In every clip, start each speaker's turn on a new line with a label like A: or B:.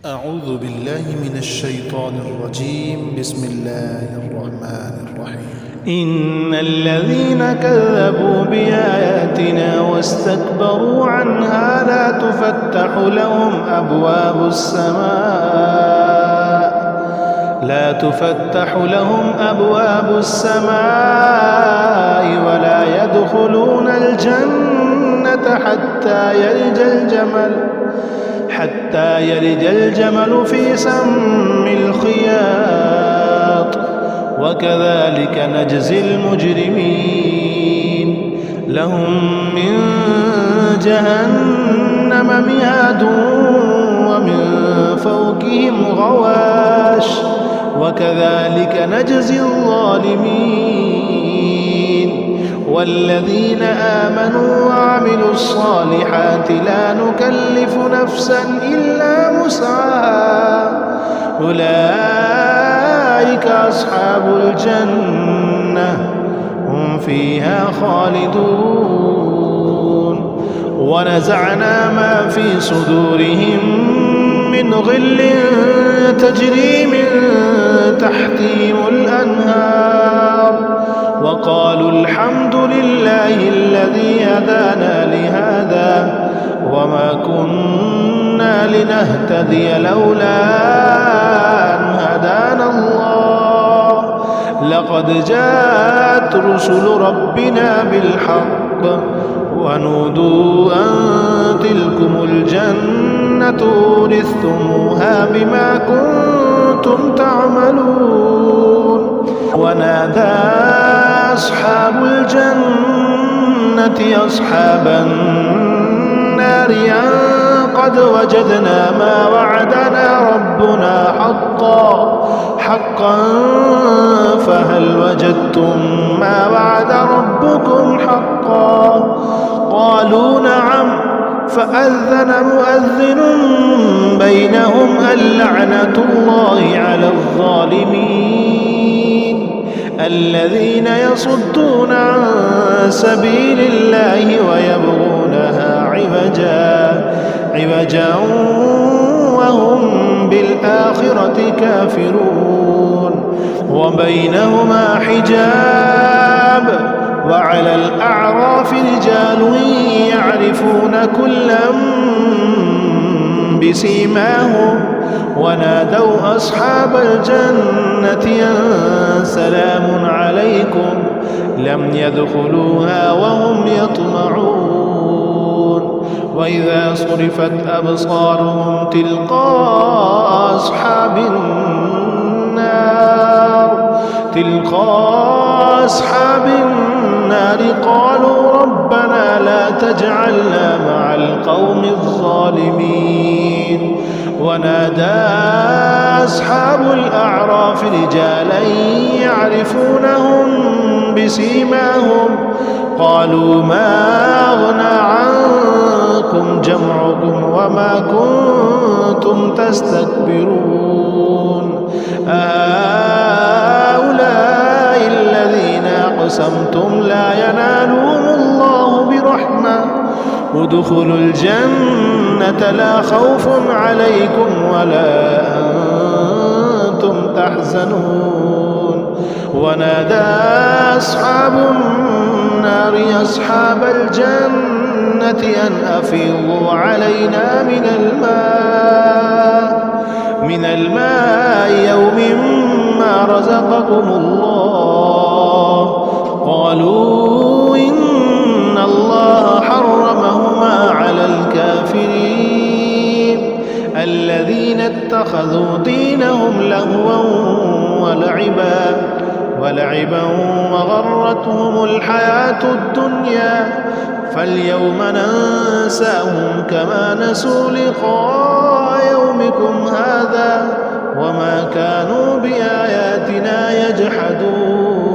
A: أعوذ بالله من الشيطان الرجيم. بسم الله الرحمن الرحيم.
B: إن الذين كذبوا بآياتنا واستكبروا عنها لا تفتح لهم أبواب السماء ولا يدخلون الجنة حتى يلج الجمل في سم الخياط وكذلك نجزي المجرمين. لهم من جهنم مهاد ومن فوقهم غواش وكذلك نجزي الظالمين. والذين آمنوا وعملوا الصالحات لا نكلف نفسا إلا وسعها أولئك أصحاب الجنة هم فيها خالدون. ونزعنا ما في صدورهم من غل تجري من تحتهم الأنهار وقالوا الحمد لله الذي هدانا لهذا وما كنا لنهتدي لولا أن هدانا الله لقد جاءت رسل ربنا بالحق ونودوا أن تلكم الجنة ورثتموها بما كنتم تعملون. ونادى أصحاب الجنة أصحاب النار أن قد وجدنا ما وعدنا ربنا حقا فهل وجدتم ما وعد ربكم حقا؟ قالوا نعم. فأذن مؤذن بينهم اللعنة الله على الظالمين الذين يصدون عن سبيل الله ويبغونها عوجا وهم بالآخرة كافرون. وبينهما حجاب وعلى الأعراف رجال يعرفون كلا بسيماهم ونادوا أصحاب الجنة أن سلام عليكم لم يدخلوها وهم يطمعون. وإذا صرفت أبصارهم تلقاء أصحاب النار قالوا ربنا لا تجعلنا مع القوم الظالمين. ونادى أصحاب الأعراف رجالا يعرفونهم بسيماهم قالوا ما أغنى عنكم جمعكم وما كنتم تستكبرون هؤلاء الذين أقسمتم لا ينالهم الله برحمة ادخلوا الجنة لا خوف عليكم ولا أنتم تحزنون. ونادى أصحاب النار أصحاب الجنة أن أفيضوا علينا من الماء يوم ما رزقكم الله. قالوا إن الله حرمهما على الكافرين الذين اتخذوا دينهم لهوا ولعبا وغرتهم الحياة الدنيا فاليوم ننساهم كما نسوا لقاء يومكم هذا وما كانوا بآياتنا يجحدون.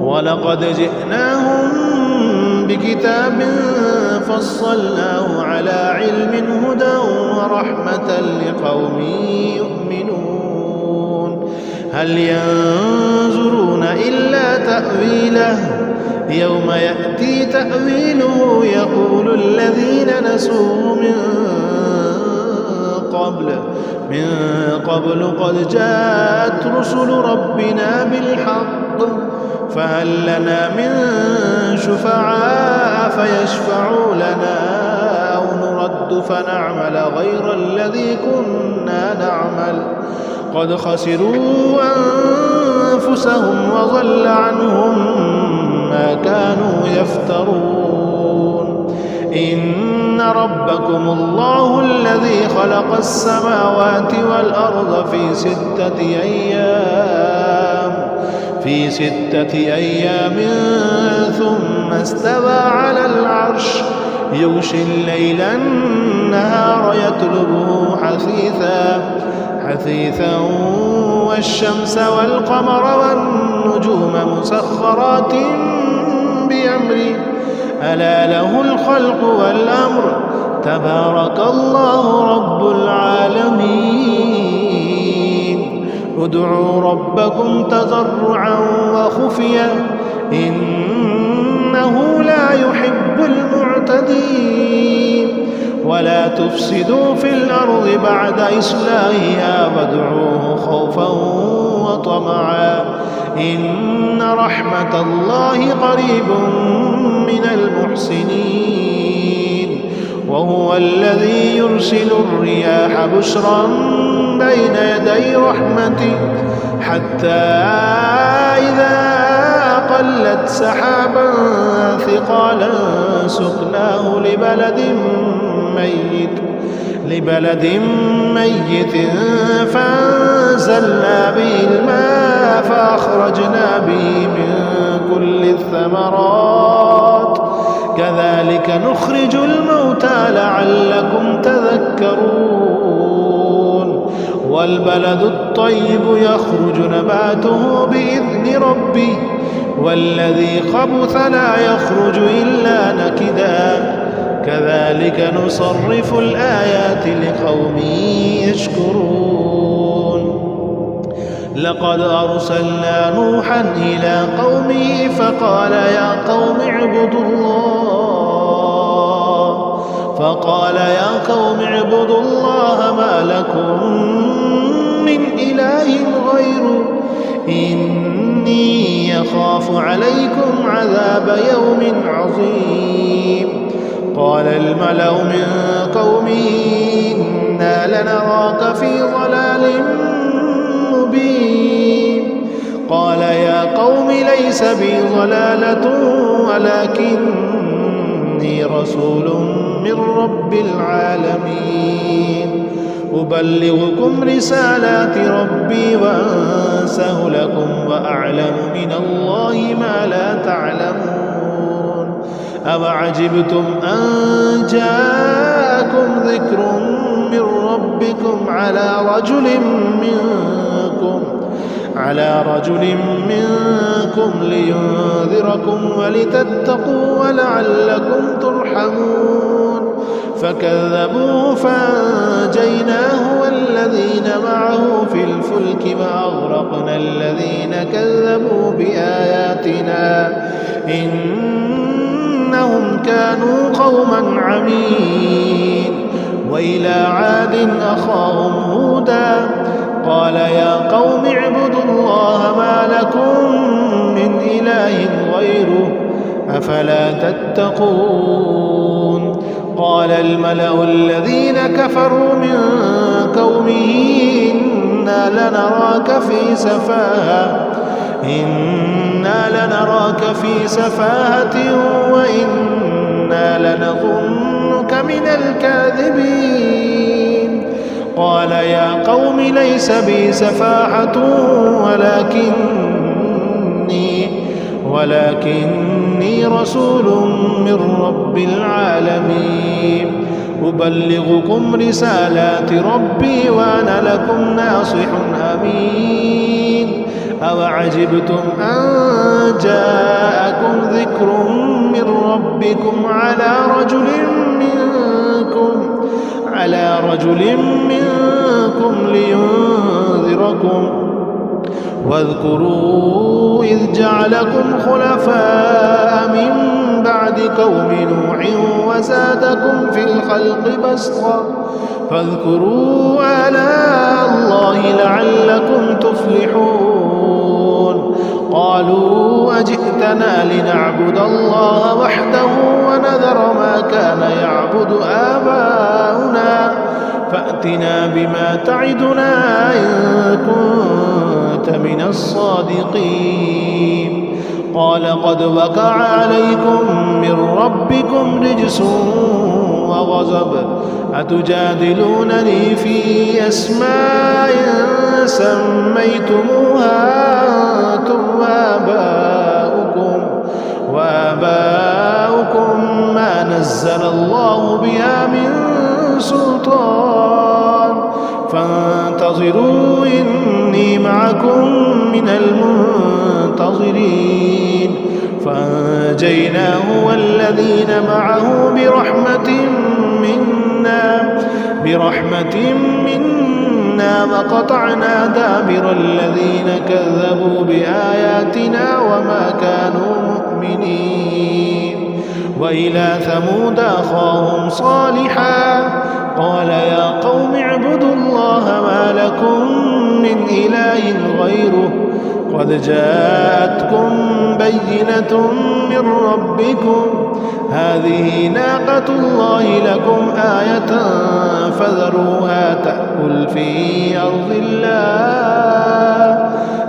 B: ولقد جئناهم بكتاب فصلناه على علم هدى ورحمة لقوم يؤمنون. هل ينظرون إلا تأويله يوم يأتي تأويله يقول الذين نسوه من قبل قبل قد جاءت رسل ربنا بالحق فهل لنا من شفعاء فيشفعوا لنا أو نرد فنعمل غير الذي كنا نعمل قد خسروا أنفسهم وضل عنهم ما كانوا يفترون إن ربكم الله الذي خلق السماوات والأرض في 6 أيام ثم استوى على العرش يغشي الليل النهار يطلبه حثيثا والشمس والقمر والنجوم مسخرات بأمره ألا له الخلق والأمر تبارك الله رب العالمين ادعوا ربكم تضرعا وخفيا إنه لا يحب المعتدين ولا تفسدوا في الأرض بعد إصلاحها وادعوه خوفا وطمعا إن رحمة الله قريب من المحسنين وهو الذي يرسل الرياح بشرا بين يدي رحمته حتى إذا قلت سحابا ثقالا سقناه لبلد ميت فأنزلنا به الماء فأخرجنا به من كل الثمرات كذلك نخرج الموتى لعلكم تذكرون والبلد الطيب يخرج نباته بإذن ربه والذي خبث لا يخرج إلا نكدا كذلك نصرف الآيات لقوم يشكرون لقد أرسلنا نوحا إلى قومه فقال يا قوم اعبدوا الله ما لكم من إله غيره إني يخاف عليكم عذاب يوم عظيم قال الملأ من قومه إنا لنراك في ضلال مبين قال يا قوم ليس بي ضلالة ولكني رسول من رب العالمين أبلغكم رسالات ربي وأنسه لكم وأعلم من الله ما لا تعلمون أوعجبتم أن جاءكم ذكر من ربكم على رجل منكم لينذركم ولتتقوا ولعلكم ترحمون فكذبوه فأنجيناه والذين معه في الفلك وأغرقنا الذين كذبوا بآياتنا إنهم كانوا قوما عمين وإلى عاد أخاهم هودا قال يا قوم اعبدوا الله ما لكم من إله غيره أفلا تتقون قال الملأ الذين كفروا من قومه إنا لنراك في سفاهة وإنا لنظنك من الكاذبين قال يا قوم ليس بي سفاهة ولكني رسول من رب العالمين أبلغكم رسالات ربي وأنا لكم ناصح أمين أوعجبتم أن جاءكم ذكر من ربكم على رجل منكم لينذركم واذكروا إذ جعلكم خلفاء من بعد قوم نوح وزادكم في الخلق بسطا فاذكروا آلاء الله لعلكم تفلحون قالوا أجئتنا لنعبد الله وحده ونذر ما كان يعبد آباؤنا فأتنا بما تعدنا إن كنت من الصادقين قال قد وقع عليكم من ربكم رجس وغضب أتجادلونني في أسماء سميتموها أنتم وآباؤكم ما نزل الله بها من سلطان فانتظروا إني معكم من المنتظرين فأنجيناه والذين معه برحمة منا وقطعنا دابر الذين كذبوا بآياتنا وما كانوا مؤمنين وإلى ثمود أخاهم صالحا قال يا قوم اعبدوا الله ما لكم من إله غيره قد جاءتكم بينة من ربكم هذه ناقة الله لكم آية فذروها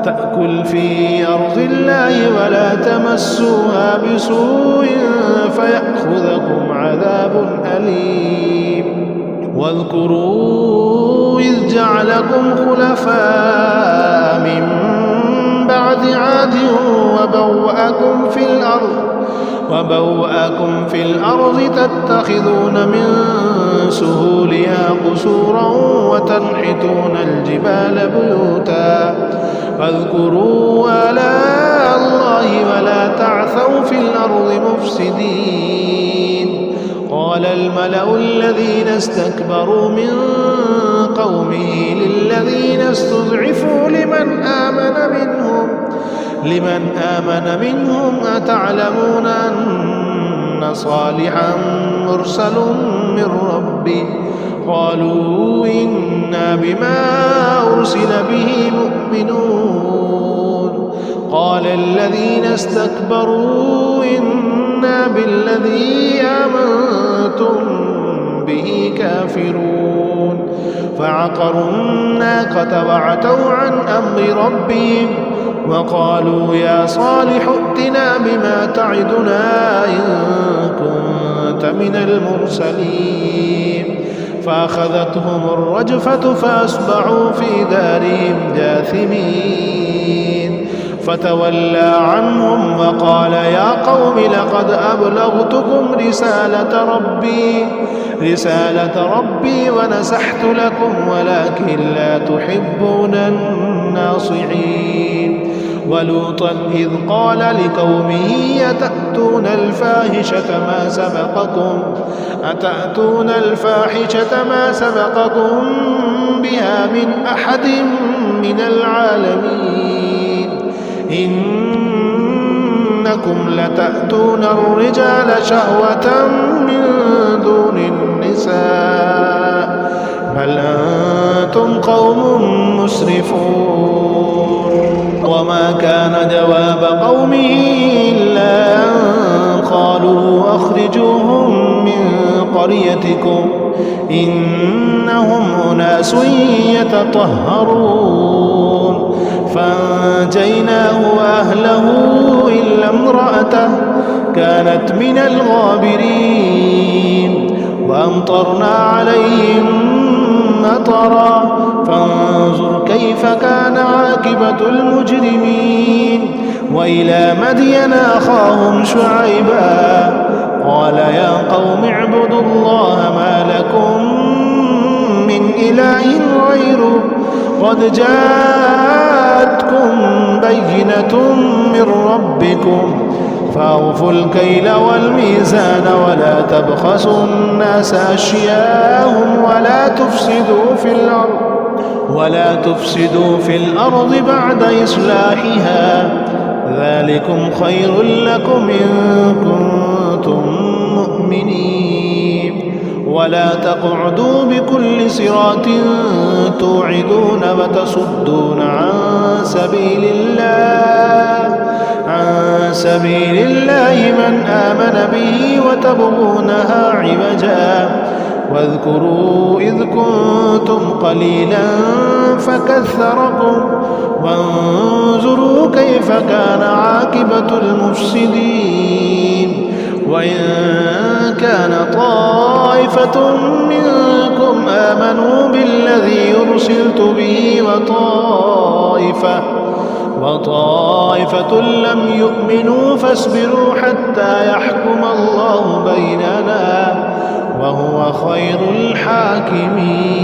B: تأكل في أرض الله ولا تمسوها بسوء فيأخذكم عذاب أليم واذكروا إذ جعلكم خلفاء من بعد عاد وبوأكم في الأرض تتخذون من سهولها قصورا وتنحتون الجبال بيوتا فاذكروا آلاء الله ولا تعثوا في الأرض مفسدين قال الملأ الذين استكبروا من قومه للذين استضعفوا لمن آمن منهم أتعلمون أن صالحا مرسل من ربه قالوا إنا بما أرسل به مؤمنون قال الذين استكبروا إنا بالذي آمنتم به كافرون فعقروا الناقة وعتوا عن أمر ربهم وقالوا يا صالح ائتنا بما تعدنا إن كنت من المرسلين فأخذتهم الرجفة فأصبحوا في دارهم جاثمين فتولى عنهم وقال يا قوم لقد أبلغتكم رسالة ربي ونصحت لكم ولكن لا تحبون الناصحين ولوطا إذ قال لقومه أتأتون الفاحشة ما سبقكم بها من أحد من العالمين إنكم لتأتون الرجال شهوة من دون النساء بل أنتم قوم مسرفون وما كان جواب قومه إلا أن قالوا أخرجوهم من قريتكم إنهم أناس يتطهرون فأنجيناه وأهله إلا امرأته كانت من الغابرين وأمطرنا عليهم مطرا فانظر كيف كان عاقبة المجرمين وإلى مدين أخاهم شعيبا قال يا قوم اعبدوا الله ما لكم من إله غيره قد جاءتكم بينة من ربكم فأوفوا الكيل والميزان ولا تبخسوا الناس أشياءهم ولا تفسدوا في الأرض بعد إصلاحها ذلكم خير لكم إن كنتم مؤمنين ولا تقعدوا بكل صراط توعدون وتصدون عن سبيل الله من آمن به وتبغونها عوجا واذكروا إذ كنتم قليلا فكثركم وانظروا كيف كان عاقبة المفسدين وإن كان طائفة منكم آمنوا بالذي أرسلت به وطائفة لم يؤمنوا فاصبروا حتى يحكم الله بيننا وهو خير الحاكمين.